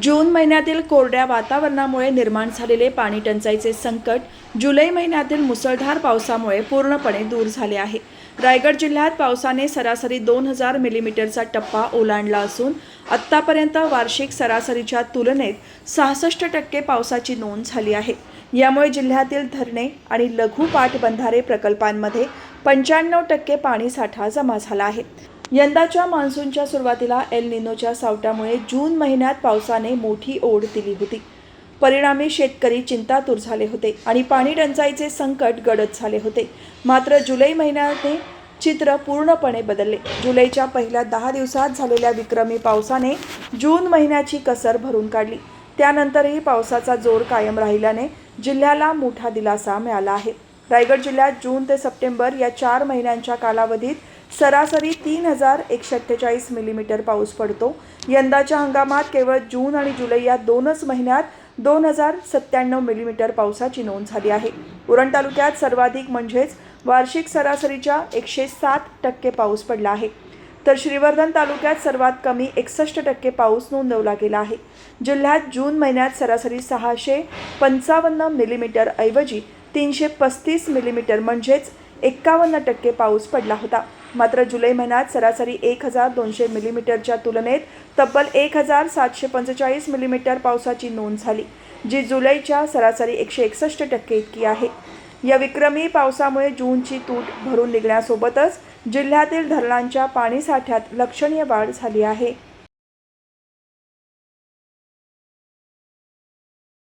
जून महिन्यातील कोरड्या वातावरणामुळे निर्माण झालेले पाणी टंचाईचे संकट जुलै महिन्यातील मुसळधार पावसामुळे पूर्णपणे दूर झाले आहे। रायगड जिल्ह्यात पावसाने सरासरी 2000 मिलीमीटरचा टप्पा ओलांडला असून आत्तापर्यंत वार्षिक सरासरीच्या तुलनेत 66% पावसाची नोंद झाली आहे। यामुळे जिल्ह्यातील धरणे आणि लघु पाटबंधारे प्रकल्पांमध्ये 95% पाणीसाठा जमा झाला आहे। यंदाच्या मान्सूनच्या सुरुवातीला एल निनोच्या सावटामुळे जून महिन्यात पावसाने मोठी ओढ दिली होती। परिणामी शेतकरी चिंतातूर झाले होते आणि पाणी टंचाईचे संकट गडद झाले होते। मात्र जुलै महिन्याने चित्र पूर्णपणे बदलले। जुलैच्या पहिल्या 10 दिवसात झालेल्या विक्रमी पावसाने जून महिन्याची कसर भरून काढली। त्यानंतरही पावसाचा जोर कायम राहिल्याने जिल्ह्याला मोठा दिलासा मिळाला आहे। रायगड जिल्ह्यात जून ते सप्टेंबर या 4 महिन्यांच्या कालावधीत सरासरी 3148 मिलीमीटर पाऊस पडतो। यंदाच्या हंगामात केवळ जून आणि जुलै या 2च महिन्यात 2097 मिलीमीटर पावसाची नोंद झाली आहे। उरण तालुक्यात सर्वाधिक म्हणजेच वार्षिक सरासरीच्या 107% पाऊस पडला आहे, तर श्रीवर्धन तालुक्यात सर्वात कमी 61% पाऊस नोंदवला गेला आहे। जिल्ह्यात जून महिन्यात सरासरी 655 मिलीमीटर ऐवजी 335 मिलीमीटर म्हणजेच 51% पाऊस पडला होता। मात्र जुलै महिन्यात सरासरी 1200 मिलीमीटरच्या तुलनेत तब्बल 1745 मिलीमीटर पावसाची नोंद झाली, जी जुलैच्या सरासरी 161% इतकी आहे। या विक्रमी पावसामुळे जूनची तूट भरून निघण्यासोबतच जिल्ह्यातील धरणांच्या पाणीसाठ्यात लक्षणीय वाढ झाली आहे।